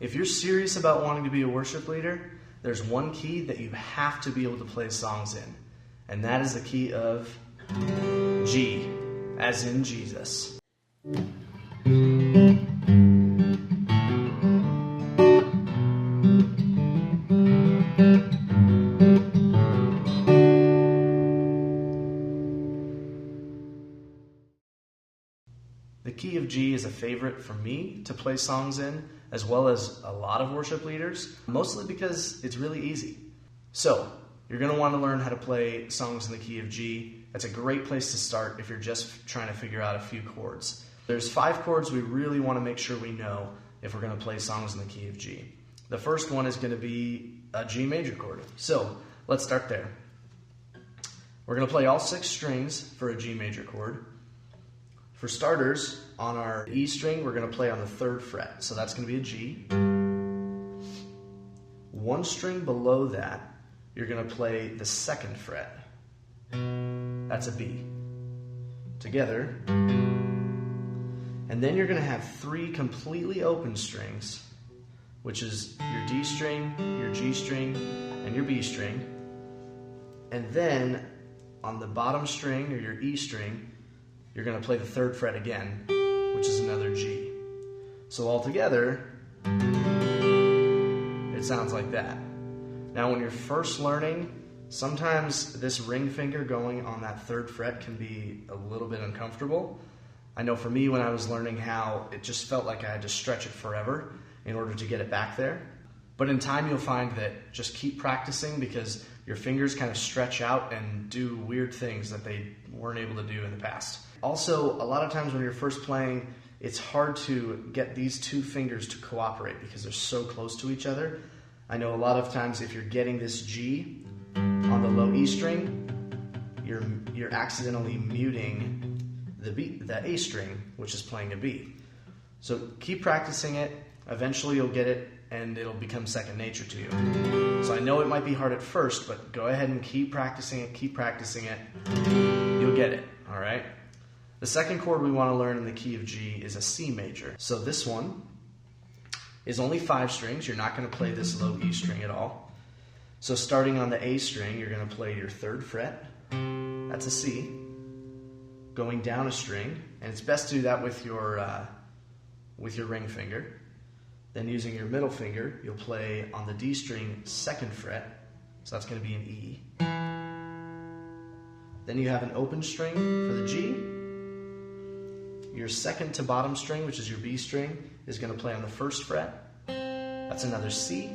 If you're serious about wanting to be a worship leader, there's one key that you have to be able to play songs in, and that is the key of G, as in Jesus. The key of G is a favorite for me to play songs in, as well as a lot of worship leaders, mostly because it's really easy. So, you're going to want to learn how to play songs in the key of G. That's a great place to start if you're just trying to figure out a few chords. There's 5 chords we really want to make sure we know if we're going to play songs in the key of G. The first one is going to be a G major chord. So, let's start there. We're going to play all 6 strings for a G major chord. For starters, on our E string, we're going to play on the 3rd fret. So that's going to be a G. 1 string below that, you're going to play the 2nd fret. That's a B. Together. And then you're going to have 3 completely open strings, which is your D string, your G string, and your B string. And then on the bottom string, or your E string, you're going to play the 3rd fret again, which is another G. So altogether, it sounds like that. Now when you're first learning, sometimes this ring finger going on that 3rd fret can be a little bit uncomfortable. I know for me when I was learning how, it just felt like I had to stretch it forever in order to get it back there. But in time you'll find that just keep practicing, because your fingers kind of stretch out and do weird things that they weren't able to do in the past. Also, a lot of times when you're first playing, it's hard to get these 2 fingers to cooperate because they're so close to each other. I know a lot of times if you're getting this G on the low E string, you're accidentally muting the A string, which is playing a B. So keep practicing it. Eventually you'll get it and it'll become second nature to you. So I know it might be hard at first, but go ahead and keep practicing it. You'll get it, all right? The second chord we want to learn in the key of G is a C major. So this one is only 5 strings. You're not going to play this low E string at all. So starting on the A string, you're going to play your 3rd fret. That's a C. Going down a string, and it's best to do that with your ring finger. Then using your middle finger, you'll play on the D string 2nd fret. So that's going to be an E. Then you have an open string for the G. Your 2nd to bottom string, which is your B string, is going to play on the 1st fret. That's another C.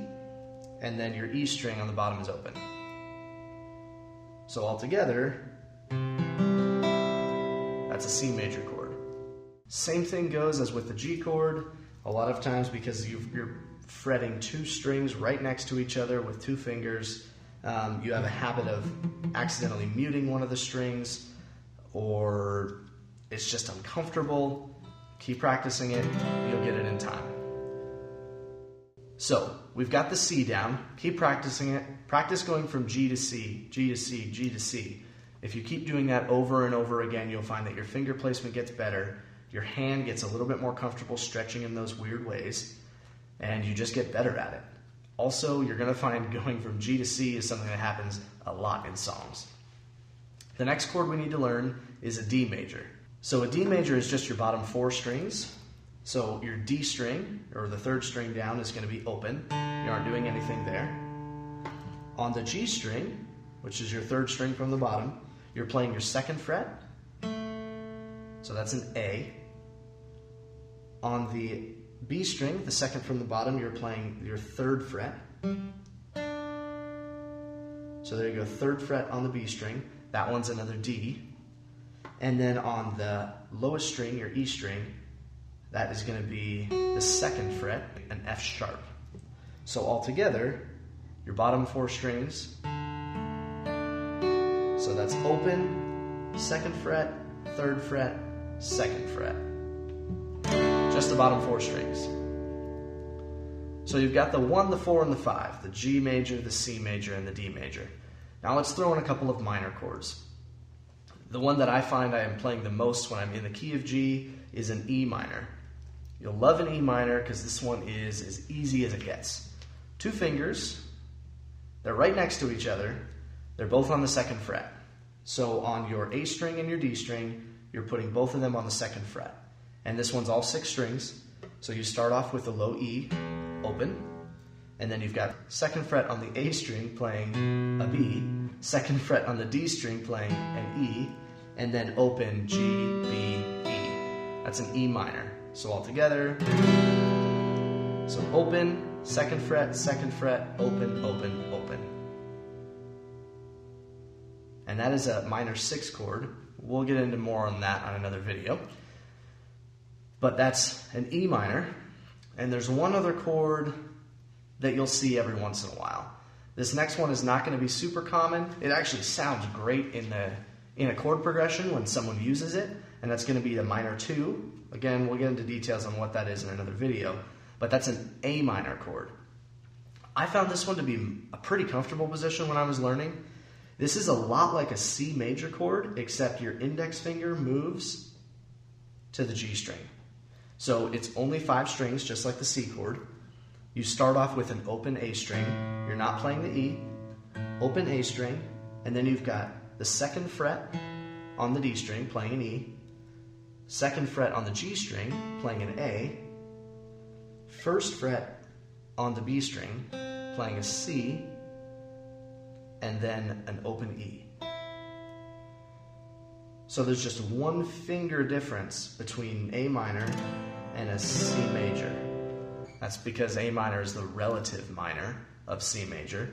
And then your E string on the bottom is open. So altogether, that's a C major chord. Same thing goes as with the G chord. A lot of times, because you're fretting 2 strings right next to each other with 2 fingers, you have a habit of accidentally muting one of the strings, or it's just uncomfortable. Keep practicing it, you'll get it in time. So, we've got the C down. Keep practicing it. Practice going from G to C, G to C, G to C. If you keep doing that over and over again, you'll find that your finger placement gets better, your hand gets a little bit more comfortable stretching in those weird ways, and you just get better at it. Also, you're going to find going from G to C is something that happens a lot in songs. The next chord we need to learn is a D major. So a D major is just your bottom 4 strings. So your D string, or the 3rd string down, is going to be open. You aren't doing anything there. On the G string, which is your 3rd string from the bottom, you're playing your 2nd fret. So that's an A. On the B string, the 2nd from the bottom, you're playing your 3rd fret. So there you go, 3rd fret on the B string. That one's another D. And then on the lowest string, your E string, that is going to be the 2nd fret, an F sharp. So altogether, your bottom 4 strings, so that's open, 2nd fret, 3rd fret, 2nd fret. Just the bottom 4 strings. So you've got the 1, the 4, and the 5, the G major, the C major, and the D major. Now let's throw in a couple of minor chords. The one that I find I am playing the most when I'm in the key of G is an E minor. You'll love an E minor because this one is as easy as it gets. 2 fingers, they're right next to each other, they're both on the 2nd fret. So on your A string and your D string, you're putting both of them on the 2nd fret. And this one's all 6 strings, so you start off with a low E, open, and then you've got 2nd fret on the A string playing a B, 2nd fret on the D string playing an E, and then open G, B, E. That's an E minor. So all together, so open, 2nd fret, open, open, open. And that is a minor 6 chord. We'll get into more on that on another video. But that's an E minor. And there's one other chord that you'll see every once in a while. This next one is not going to be super common. It actually sounds great in a chord progression when someone uses it, and that's going to be the minor 2. Again, we'll get into details on what that is in another video, but that's an A minor chord. I found this one to be a pretty comfortable position when I was learning. This is a lot like a C major chord, except your index finger moves to the G string. So it's only 5 strings, just like the C chord. You start off with an open A string. You're not playing the E. Open A string, and then you've got the 2nd fret on the D string playing an E, 2nd fret on the G string playing an A, 1st fret on the B string playing a C, and then an open E. So there's just 1 finger difference between A minor and a C major. That's because A minor is the relative minor of C major.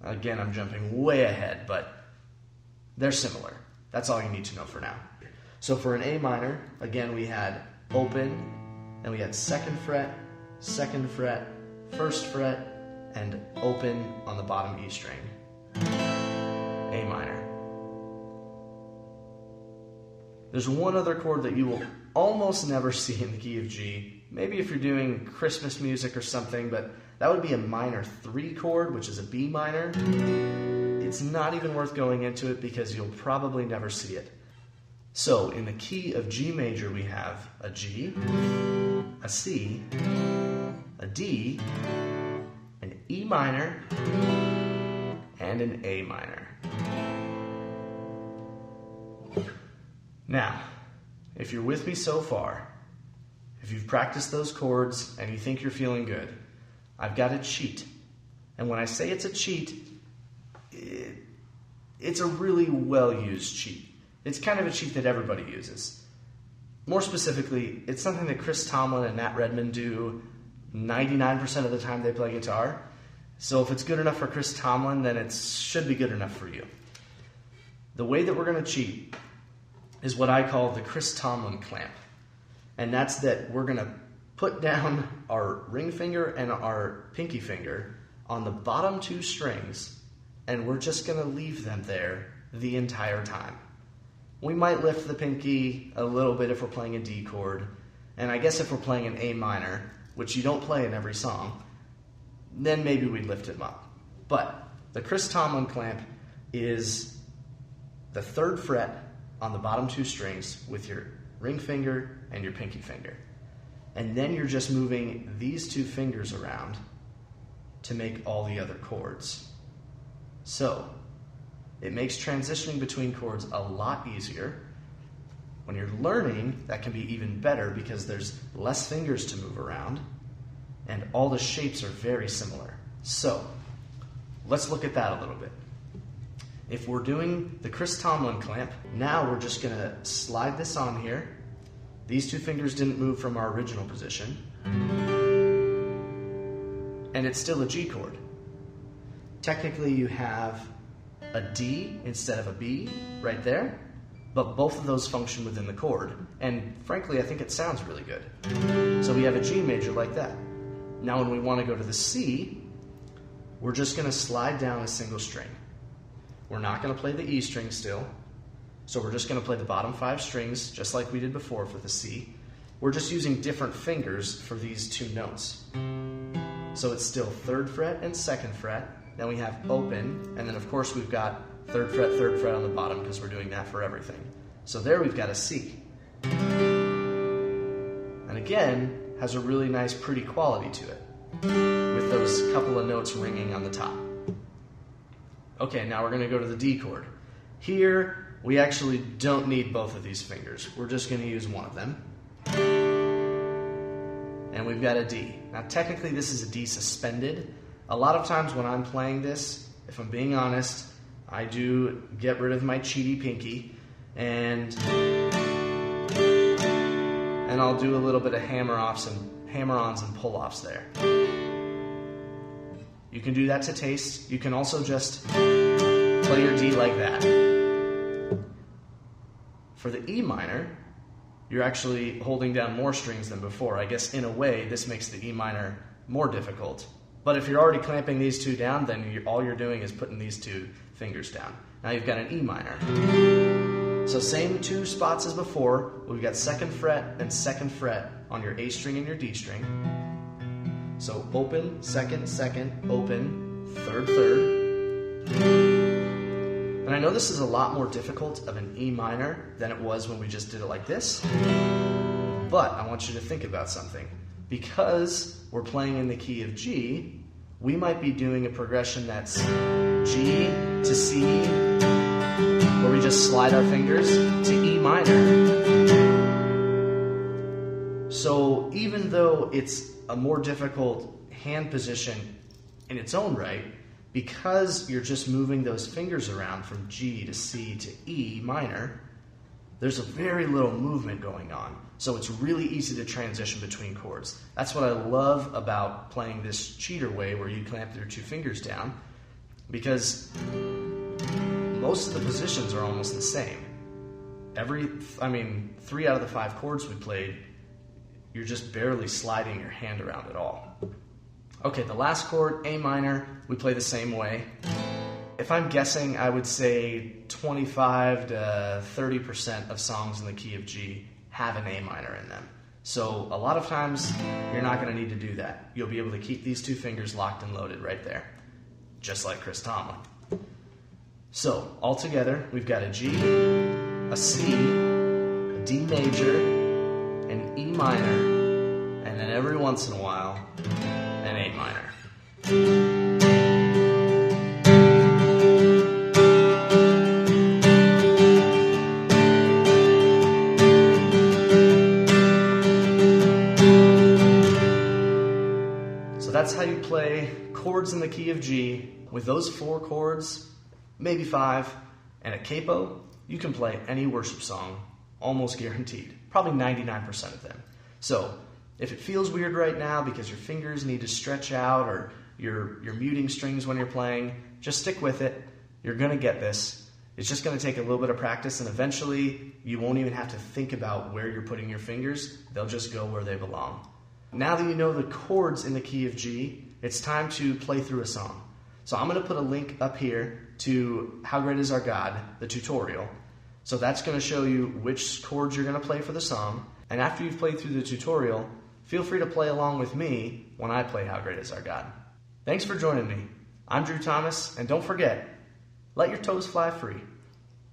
Again, I'm jumping way ahead, but they're similar. That's all you need to know for now. So for an A minor, again, we had open, and we had 2nd fret, 1st fret, and open on the bottom E string. A minor. There's one other chord that you will almost never see in the key of G. Maybe if you're doing Christmas music or something, but that would be a minor 3 chord, which is a B minor. It's not even worth going into it because you'll probably never see it. So in the key of G major, we have a G, a C, a D, an E minor, and an A minor. Now, if you're with me so far, if you've practiced those chords and you think you're feeling good, I've got a cheat. And when I say it's a cheat, it's a really well-used cheat. It's kind of a cheat that everybody uses. More specifically, it's something that Chris Tomlin and Nat Redmond do 99% of the time they play guitar. So if it's good enough for Chris Tomlin, then it should be good enough for you. The way that we're going to cheat is what I call the Chris Tomlin clamp. And that's that we're going to put down our ring finger and our pinky finger on the bottom 2 strings, and we're just going to leave them there the entire time. We might lift the pinky a little bit if we're playing a D chord, and I guess if we're playing an A minor, which you don't play in every song, then maybe we'd lift him up. But the Chris Tomlin clamp is the 3rd fret on the bottom 2 strings with your ring finger and your pinky finger. And then you're just moving these 2 fingers around to make all the other chords. So, it makes transitioning between chords a lot easier. When you're learning, that can be even better because there's less fingers to move around, and all the shapes are very similar. So, let's look at that a little bit. If we're doing the Chris Tomlin clamp, now we're just going to slide this on here. These 2 fingers didn't move from our original position. And it's still a G chord. Technically, you have a D instead of a B right there, but both of those function within the chord. And frankly, I think it sounds really good. So we have a G major like that. Now when we want to go to the C, we're just going to slide down a single string. We're not going to play the E string still, so we're just going to play the bottom 5 strings just like we did before for the C. We're just using different fingers for these 2 notes. So it's still 3rd fret and 2nd fret, then we have open, and then of course we've got 3rd fret on the bottom because we're doing that for everything. So there we've got a C. And again, has a really nice, pretty quality to it, with those couple of notes ringing on the top. Okay, now we're going to go to the D chord. Here, we actually don't need both of these fingers. We're just going to use one of them. And we've got a D. Now, technically, this is a D suspended. A lot of times when I'm playing this, if I'm being honest, I do get rid of my cheaty pinky, and I'll do a little bit of hammer-ons and pull-offs there. You can do that to taste. You can also just play your D like that. For the E minor, you're actually holding down more strings than before. I guess in a way, this makes the E minor more difficult. But if you're already clamping these two down, then all you're doing is putting these two fingers down. Now you've got an E minor. So same two spots as before. We've got 2nd fret and 2nd fret on your A string and your D string. So open, 2nd, 2nd, open, 3rd, 3rd. And I know this is a lot more difficult of an E minor than it was when we just did it like this. But I want you to think about something. Because we're playing in the key of G, we might be doing a progression that's G to C, where we just slide our fingers, to E minor. So even though it's a more difficult hand position in its own right, because you're just moving those fingers around from G to C to E minor, there's a very little movement going on. So it's really easy to transition between chords. That's what I love about playing this cheater way, where you clamp your two fingers down, because most of the positions are almost the same. 3 out of the 5 chords we played, you're just barely sliding your hand around at all. Okay, the last chord, A minor, we play the same way. If I'm guessing, I would say 25 to 30% of songs in the key of G have an A minor in them. So a lot of times, you're not going to need to do that. You'll be able to keep these two fingers locked and loaded right there, just like Chris Tomlin. So, all together, we've got a G, a C, a D major, an E minor, and then every once in a while, an A minor. So that's how you play chords in the key of G. With those 4 chords, maybe 5, and a capo, you can play any worship song, almost guaranteed. Probably 99% of them. So, if it feels weird right now because your fingers need to stretch out, or you're muting strings when you're playing, just stick with it. You're going to get this. It's just going to take a little bit of practice, and eventually you won't even have to think about where you're putting your fingers. They'll just go where they belong. Now that you know the chords in the key of G, it's time to play through a song. So I'm going to put a link up here to How Great Is Our God, the tutorial. So that's going to show you which chords you're going to play for the song. And after you've played through the tutorial, feel free to play along with me when I play How Great Is Our God. Thanks for joining me. I'm Drew Thomas, and don't forget, let your toes fly free.